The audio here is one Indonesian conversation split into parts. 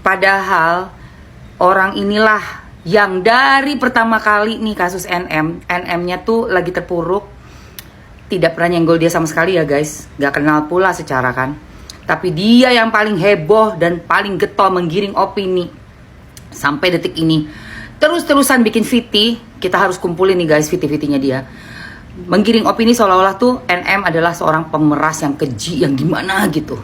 Padahal orang inilah yang dari pertama kali nih kasus NM-nya tuh lagi terpuruk. Tidak pernah nyenggol dia sama sekali ya guys. Gak kenal pula secara kan. Tapi dia yang paling heboh dan paling getol menggiring opini. Sampai detik ini. Terus-terusan bikin VT. Kita harus kumpulin nih guys VT-VT-nya dia. Menggiring opini seolah-olah tuh NM adalah seorang pemeras yang keji, yang gimana gitu.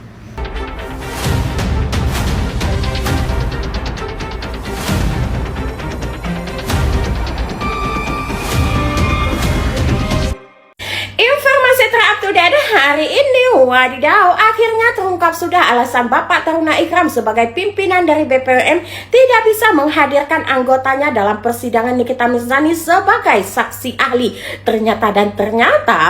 Informasi terupdate hari ini, wadidaw, akhirnya terungkap sudah alasan Bapak Taruna Ikram sebagai pimpinan dari BPOM tidak bisa menghadirkan anggotanya dalam persidangan Nikita Mirzani sebagai saksi ahli. Ternyata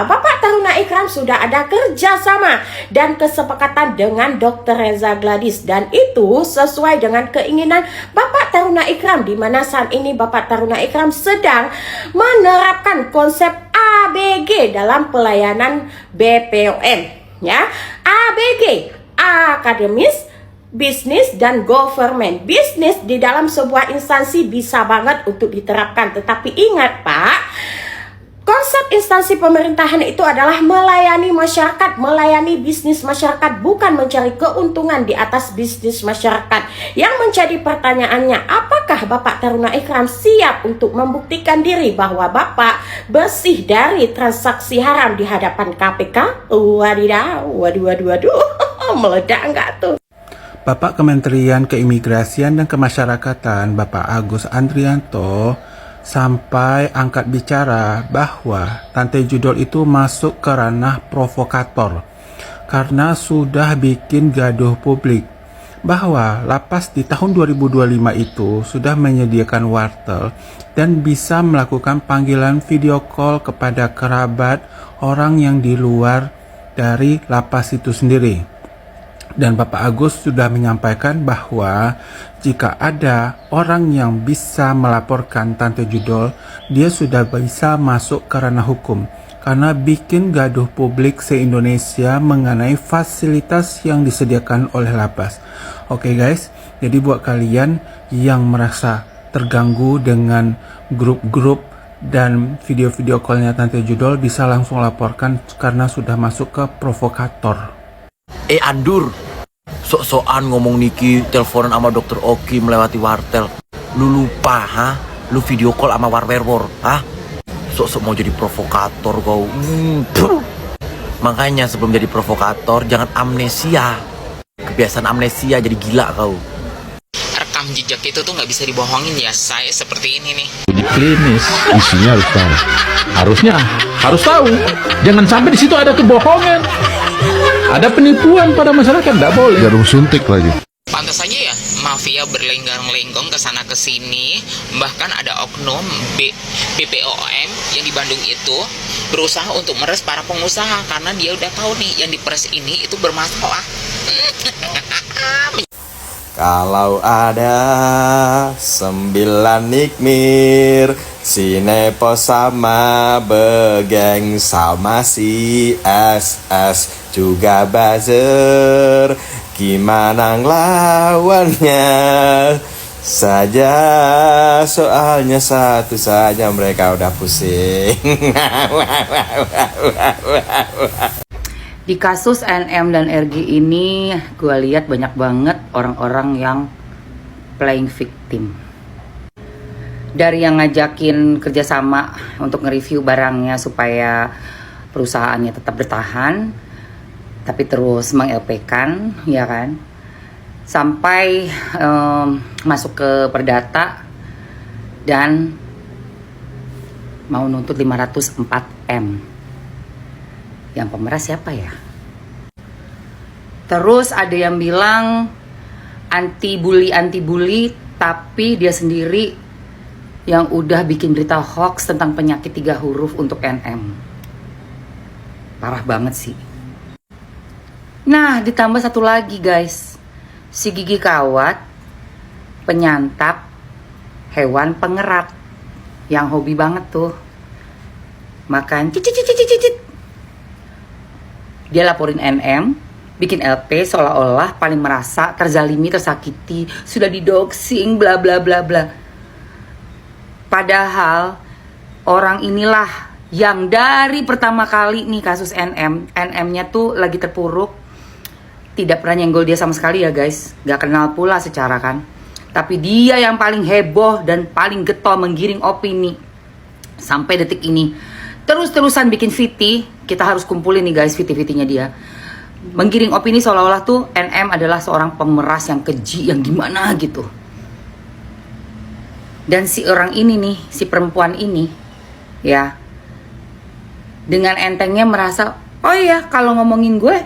Bapak Taruna Ikram sudah ada kerjasama dan kesepakatan dengan Dr. Reza Gladys, dan itu sesuai dengan keinginan Bapak Taruna Ikram, di mana saat ini Bapak Taruna Ikram sedang menerapkan konsep ABG dalam pelayanan BPOM, ya. ABG, akademis, bisnis, dan government. Bisnis di dalam sebuah instansi bisa banget untuk diterapkan, tetapi ingat Pak, konsep instansi pemerintahan itu adalah melayani masyarakat, melayani bisnis masyarakat, bukan mencari keuntungan di atas bisnis masyarakat. Yang menjadi pertanyaannya, apakah Bapak Taruna Ikram siap untuk membuktikan diri bahwa Bapak bersih dari transaksi haram di hadapan KPK? Wadidaw, waduh, meledak nggak tuh? Bapak Kementerian Keimigrasian dan Kemasyarakatan, Bapak Agus Andrianto, sampai angkat bicara bahwa Tante Judol itu masuk ke ranah provokator karena sudah bikin gaduh publik, bahwa lapas di tahun 2025 itu sudah menyediakan wartel dan bisa melakukan panggilan video call kepada kerabat orang yang di luar dari lapas itu sendiri. Dan Bapak Agus sudah menyampaikan bahwa jika ada orang yang bisa melaporkan Tante Judol, dia sudah bisa masuk ke ranah hukum karena bikin gaduh publik se-Indonesia mengenai fasilitas yang disediakan oleh lapas. Oke guys, jadi buat kalian yang merasa terganggu dengan grup-grup dan video-video callnya Tante Judol, bisa langsung laporkan karena sudah masuk ke provokator. Andur, sok-sokan ngomong Niki teleponan sama dokter Oki melewati wartel. Lu lupa, Lu video call sama warwerwor, Sok-sok mau jadi provokator kau. Makanya sebelum jadi provokator jangan amnesia. Kebiasaan amnesia jadi gila kau. Rekam jejak itu tuh nggak bisa dibohongin ya. Saya seperti ini nih. Uji klinis, isinya harus tahu. Harus tahu. Jangan sampai di situ ada kebohongan. Ada penipuan pada masyarakat, nggak boleh. Jarum suntik lagi. Pantas saja ya, mafia berlenggang-lenggong ke sana ke sini. Bahkan ada oknum BPOM yang di Bandung itu berusaha untuk meres para pengusaha karena dia udah tahu nih yang diperes ini itu bermasalah. Kalau ada 9 nikmir, si Nepo sama Begeng sama si SS juga buzzer, gimana ngelawannya saja, soalnya satu saja mereka udah pusing. Di kasus NM dan RG ini, gue lihat banyak banget orang-orang yang playing victim. Dari yang ngajakin kerjasama untuk nge-review barangnya supaya perusahaannya tetap bertahan, tapi terus meng-LP-kan, ya kan? Sampai masuk ke perdata dan mau nuntut 504M. Yang pemeras siapa ya? Terus ada yang bilang anti bully, tapi dia sendiri yang udah bikin berita hoax tentang penyakit 3 huruf untuk NM. Parah banget sih. Nah, ditambah satu lagi guys, si Gigi Kawat, penyantap hewan pengerat yang hobi banget tuh makan cicit. Dia laporin NM bikin LP seolah-olah paling merasa terzalimi, tersakiti, sudah didoxing, bla bla bla bla. Padahal orang inilah yang dari pertama kali nih kasus NM-nya tuh lagi terpuruk, tidak pernah nyenggol dia sama sekali ya guys, gak kenal pula secara kan. Tapi dia yang paling heboh dan paling getol menggiring opini sampai detik ini. Terus-terusan bikin VT, kita harus kumpulin nih guys VT-VT-nya dia. Menggiring opini seolah-olah tuh NM adalah seorang pemeras yang keji, yang gimana gitu. Dan si orang ini nih, si perempuan ini, ya, dengan entengnya merasa, oh iya kalau ngomongin gue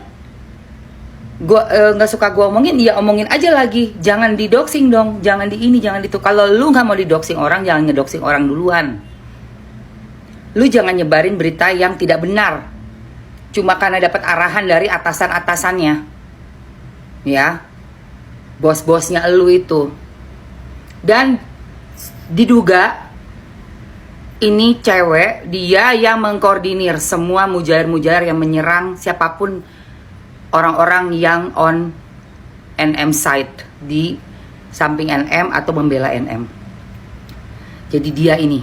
nggak suka gue omongin, ya omongin aja lagi, jangan didoxing dong, jangan di ini, jangan itu. Kalau lu nggak mau didoxing orang, jangan ngedoxing orang duluan. Lu jangan nyebarin berita yang tidak benar cuma karena dapat arahan dari atasan-atasannya, ya, bos-bosnya lu itu. Dan diduga ini cewek, dia yang mengkoordinir semua mujair-mujair yang menyerang siapapun orang-orang yang on NM side, di samping NM atau membela NM. Jadi dia ini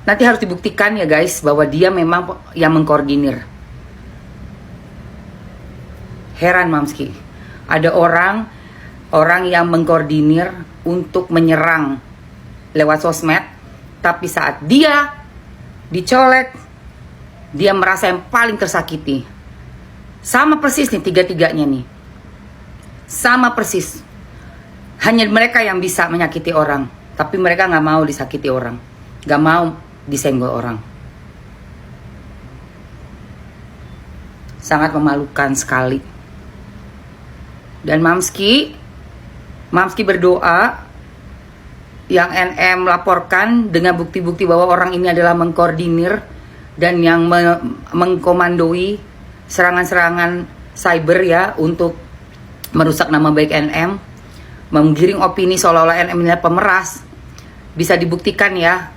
nanti harus dibuktikan ya guys bahwa dia memang yang mengkoordinir. Heran Mamski, ada orang yang mengkoordinir untuk menyerang lewat sosmed, tapi saat dia dicolek, dia merasa yang paling tersakiti. Sama persis nih tiga-tiganya nih, sama persis. Hanya mereka yang bisa menyakiti orang, tapi mereka nggak mau disakiti orang, nggak mau disenggol orang. Sangat memalukan sekali. Dan Mamski berdoa yang NM laporkan dengan bukti-bukti bahwa orang ini adalah mengkoordinir dan yang mengkomandoi serangan-serangan cyber ya untuk merusak nama baik NM, menggiring opini seolah-olah NM ini pemeras, bisa dibuktikan ya,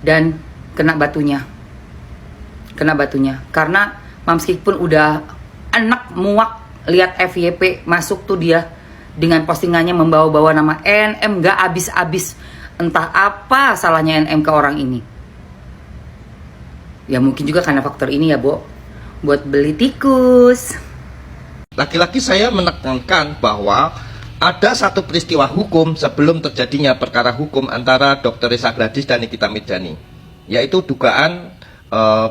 dan kena batunya karena Mamski pun udah enak muak lihat FYP masuk tuh dia dengan postingannya membawa-bawa nama NM gak habis-habis. Entah apa salahnya NM ke orang ini. Ya mungkin juga karena faktor ini ya, Bo, buat beli tikus. Lagi-lagi saya menekankan bahwa ada satu peristiwa hukum sebelum terjadinya perkara hukum antara Dr. Reza Gladys dan Nikita Mirzani, yaitu dugaan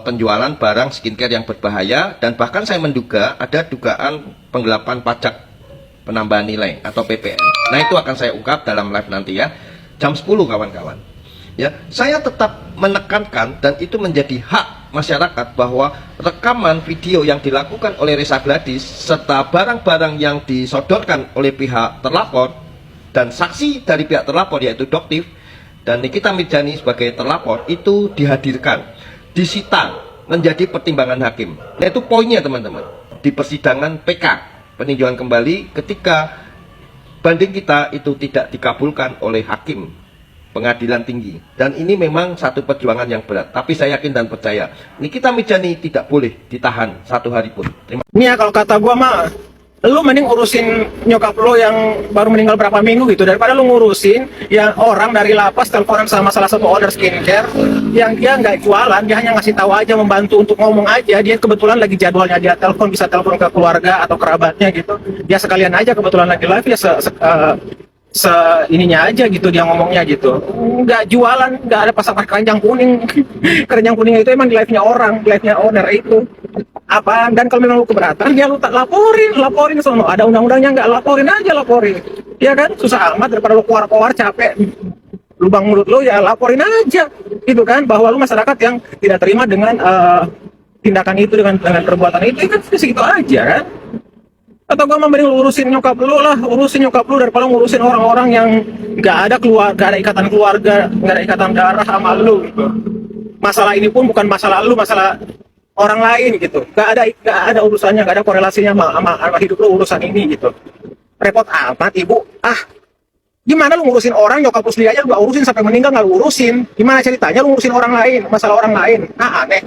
penjualan barang skincare yang berbahaya, dan bahkan saya menduga ada dugaan penggelapan pajak penambahan nilai atau PPN. Nah, itu akan saya ungkap dalam live nanti ya, jam 10 kawan-kawan. Ya, saya tetap menekankan dan itu menjadi hak masyarakat bahwa rekaman video yang dilakukan oleh Reza Gladys serta barang-barang yang disodorkan oleh pihak terlapor dan saksi dari pihak terlapor yaitu Doktif dan Nikita Mirzani sebagai terlapor itu dihadirkan, disita menjadi pertimbangan hakim. Nah, itu poinnya teman-teman. Di persidangan PK, peninjauan kembali, ketika banding kita itu tidak dikabulkan oleh hakim pengadilan tinggi, dan ini memang satu perjuangan yang berat, tapi saya yakin dan percaya Nikita Mirzani tidak boleh ditahan satu hari pun. Ini ya kalau kata gua mah, lu mending urusin nyokap lu yang baru meninggal berapa minggu gitu, daripada lu ngurusin yang orang dari lapas teleponan sama salah satu owner skincare yang dia nggak jualan, dia hanya ngasih tahu aja, membantu untuk ngomong aja. Dia kebetulan lagi jadwalnya dia telepon, bisa telepon ke keluarga atau kerabatnya gitu, dia sekalian aja kebetulan lagi live ya ininya aja gitu dia ngomongnya gitu, nggak jualan, nggak ada pasang keranjang kuning. Keranjang kuning itu emang di live-nya orang, di live-nya owner itu apa. Dan kalau memang lu keberatan ya lu tak laporin sono, ada undang-undangnya, nggak laporin ya kan, susah amat daripada lu keluar capek lubang mulut lu, ya laporin aja gitu kan, bahwa lu masyarakat yang tidak terima dengan tindakan itu, dengan perbuatan itu kan segitu aja kan. Atau gua mending urusin nyokap lu lah, urusin nyokap lu daripada ngurusin orang-orang yang nggak ada ikatan keluarga, nggak ada ikatan darah sama lu gitu. Masalah ini pun bukan masalah lu, masalah orang lain gitu. Nggak ada urusannya, nggak ada korelasinya sama hidup lu urusan ini gitu. Repot amat ibu. Gimana lu ngurusin orang, nyokap lu sendiri aja lu nggak urusin, sampai meninggal nggak lu urusin. Gimana ceritanya lu ngurusin orang lain, masalah orang lain? Aneh.